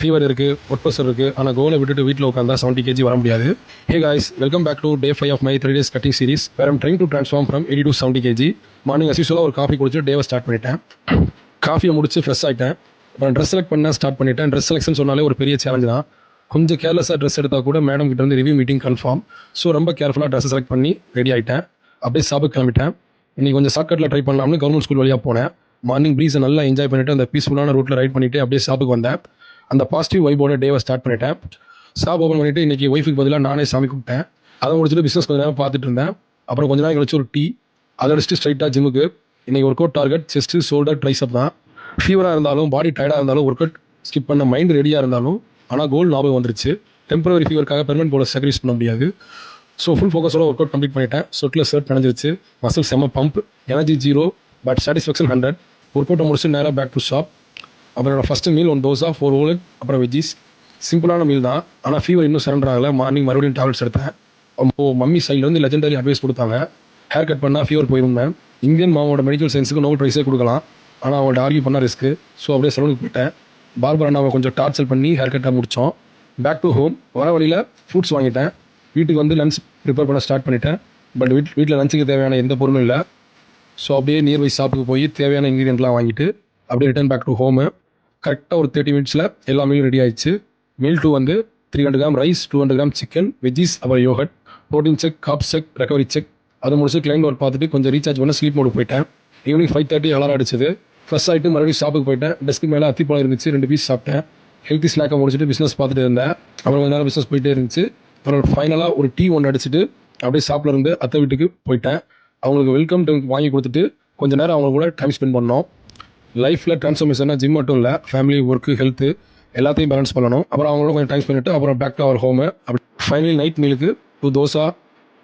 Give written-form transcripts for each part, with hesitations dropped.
Fever இருக்குது, work pressure இருக்குது. ஆனால் கோலை விட்டுட்டு வீட்டில் உட்காந்தா 70 kg வர முடியாது. Hey guys, welcome back to day 5 of my 3 days cutting series where I'm trying to transform from 80 to 70 kg. Morning as usual ஒரு காஃபி குடிச்சு டேவை ஸ்டார்ட் பண்ணிட்டேன். காஃபியை முடிச்சு ஃப்ரெஷ் ஆகிட்டேன். அப்புறம் ட்ரெஸ் செலக்ட் பண்ண ஸ்டார்ட் பண்ணிட்டேன். ட்ரெஸ் செலெக்ஷன் சொன்னாலே ஒரு பெரிய சேலஞ்ச் தான். கொஞ்சம் கேர்லெஸ்ஸாக ட்ரெஸ் எடுத்தால் கூட மேடம் கிட்ட வந்து ரிவ்யூ மீட்டிங் கன்ஃபார்ம். ஸோ ரொம்ப கேர்ஃபுல்லாக ட்ரெஸ் செலக்ட் பண்ணி ரெடி ஆகிட்டேன். அப்படியே சாப்பிட்டு கிளம்பிட்டேன். இன்றைக்கி கொஞ்சம் ஷார்ட்கட்டில் ட்ரை பண்ணலாம்னு கவர்மெண்ட் ஸ்கூல் வழியாக போனேன். மார்னிங் ப்ரீஸை நல்லா என்ஜாய் பண்ணிவிட்டு அந்த பீஸ்ஃபுல்லான ரூட்டில் ரைட் பண்ணிவிட்டு அப்படியே ஷாப்புக்கு வந்தேன். அந்த பாசிட்டிவ் வைபோட டேவை ஸ்டார்ட் பண்ணிட்டேன். ஷாப் ஓப்பன் பண்ணிவிட்டு இன்றைக்கி ஒய்ஃபுக்கு பதிலாக நானே சாமி கூப்பிட்டேன். அதை முடிச்சுட்டு பிஸ்னஸ் கொஞ்சம் நேரம் பார்த்துட்டு இருந்தேன். அப்புறம் கொஞ்ச நேரம் கழிச்சு ஒரு டீ, அதை அடிச்சுட்டு ஸ்ட்ரைட்டாக ஜிம்முக்கு. இன்றைக்கி work out target chest, shoulder, triceps தான். ஃபீவராக இருந்தாலும் பாடி டயர்டாக இருந்தாலும் ஒர்க் அவுட் ஸ்கிப் பண்ண மைண்ட் ரெடியாக இருந்தாலும் ஆனால் கோல் ஞாபகம் வந்துருச்சு. டெம்பரரி ஃபீவருக்காக பெர்மனன்ட் போல சாக்ரிஃபைஸ் பண்ண முடியாது. ஸோ ஃபுல் ஃபோக்கஸோட ஒர்க் அவுட் கம்ப்ளீட் பண்ணிட்டேன். சொட்டில் ஷர்ட் நனைஞ்சிருச்சு, மசில் செம்ம pump, energy 0 but satisfaction 100. Work அவுட்டை முடிச்சு நேராக பேக் டு ஷாப். அப்புறம் என்னோட ஃபஸ்ட்டு மீல் 1 தோசை, 4 ஓலட், அப்புறம் வெஜ்ஜீஸ். சிம்பிளான மீல் தான். ஆனால் ஃபீவர் இன்னும் சரண்டர் ஆகலை. மார்னிங் மறுபடியும் டேப்லெட்ஸ் எடுத்தேன். அப்போது மம்மி சைட்லேருந்து லெஜெண்டரி அட்வைஸ் கொடுத்தாங்க. ஹேர் கட் பண்ணால் ஃபீவர் போயிருந்தேன். இந்தியன் மாமோட மெடிக்கல் சயின்ஸுக்கு நோபல் ப்ரைஸே கொடுக்கலாம், ஆனால் அவங்கள்ட்ட ஆர்கியூ பண்ணால் ரிஸ்க்கு. ஸோ அப்படியே சலூனுக்கு போயிட்டேன். பார்பர் அண்ணாவை கொஞ்சம் டார்ச்சர் பண்ணி ஹேர் கட்டாக முடித்தோம். Back to home. வர வழியில் ஃப்ரூட்ஸ் வாங்கிட்டேன். வீட்டுக்கு வந்து லன்ச் ப்ரிப்பேர் பண்ண ஸ்டார்ட் பண்ணிட்டேன். பட் வீட்டில் லஞ்சுக்கு தேவையான எந்த பொருளும் இல்லை. ஸோ அப்படியே நியர்பை ஷாப்புக்கு போய் தேவையான இன்க்ரீடியன்ட்லாம் வாங்கிட்டு அப்படியே ரிட்டர்ன் பேக் டு ஹோமு. கரெக்டாக ஒரு 30 மினிட்ஸில் எல்லா மீலும் ரெடி ஆயிடுச்சு. மீல் 2 வந்து 300 gram rice, 200 gram chicken, veggies, அப்புறம் yogurt, protein check, carbs check, recovery check. அதை முடிச்சு கிளைண்ட் ஒர்க் பார்த்துட்டு கொஞ்சம் ரீசார்ஜ் பண்ண ஸ்லீப் மோடு போயிட்டேன். ஈவினிங் 5:30 அலாரம் அடிச்சது. ஃப்ரெஷ் ஆகிட்டு மறுபடியும் ஷாப்புக்கு போயிட்டேன். டெஸ்க்கு மேலே அத்திப்பழம் இருந்துச்சு, 2 பீஸ் சாப்பிட்டேன். ஹெல்த்தி ஸ்நாக்கை முடிச்சுட்டு பிஸ்னஸ் பார்த்துட்டு இருந்தேன். அப்புறம் கொஞ்சம் நேரம் பிஸ்னஸ் போயிட்டே இருந்துச்சு. அப்புறம் ஃபைனலாக ஒரு டீ ஒன்று அடிச்சுட்டு அப்படியே ஷாப்பில் இருந்து அத்தை வீட்டுக்கு போயிட்டேன். அவங்களுக்கு வெல்கம் ட்ரிங்க் வாங்கி கொடுத்துட்டு கொஞ்சம் நேரம் அவங்க கூட டைம் ஸ்பெண்ட் பண்ணோம். லைஃப்பில் ட்ரான்ஸ்ஃபர்மேஷனாக ஜிம் மட்டும் இல்லை, ஃபேமிலி, ஒர்க்கு, ஹெல்த்து எல்லாத்தையும் பேலன்ஸ் பண்ணணும். அப்புறம் அவங்களோட கொஞ்சம் டைம் பண்ணிவிட்டு அப்புறம் பேக் டு அவர் ஹோமு. அப்படி ஃபைனலி நைட் மீலுக்கு 2 தோசை,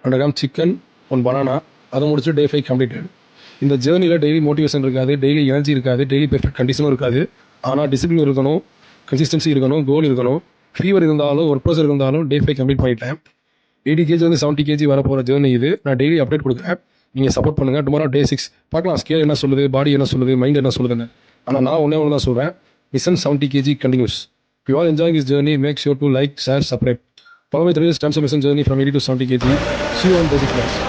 100 கிராம் சிக்கன், 1 பனானா. அதை முடிச்சு டே 5 கம்ப்ளீட்டட். இந்த ஜேர்னியில் டெய்லி மோட்டிவேஷன் இருக்காது, டெய்லி எனர்ஜி இருக்காது, டெய்லி பெர்ஃபெக்ட் கண்டிஷனும் இருக்காது. ஆனால் டிசிப்ளின் இருக்கணும், கன்சிஸ்டன்சி இருக்கணும், கோல் இருக்கணும். ஃபீவர் இருந்தாலும் ஒர்க் ப்ரெஷர் இருந்தாலும் டே 5 கம்ப்ளீட் பண்ணிட்டேன். 80 kg வந்து 70 kg வர போகிற ஜேர்னி இது. நான் டெய்லி அப்டேட் கொடுக்குறேன். நீங்கள் சப்போர்ட் பண்ணுங்கள். டுமாரோ டே 6 பார்க்கலாம். ஸ்கேல் என்ன சொல்லுது, பாடி என்ன சொல்லுது, மைண்ட் என்ன சொல்லுதுன்னு. ஆனால் நான் ஒன்றே தான் சொல்கிறேன். Mission 70 kg continues. If you are enjoying this journey, make sure to like, share, subscribe. Follow my 3 days transformation journey from 80 to 70 kg. See you on basic class.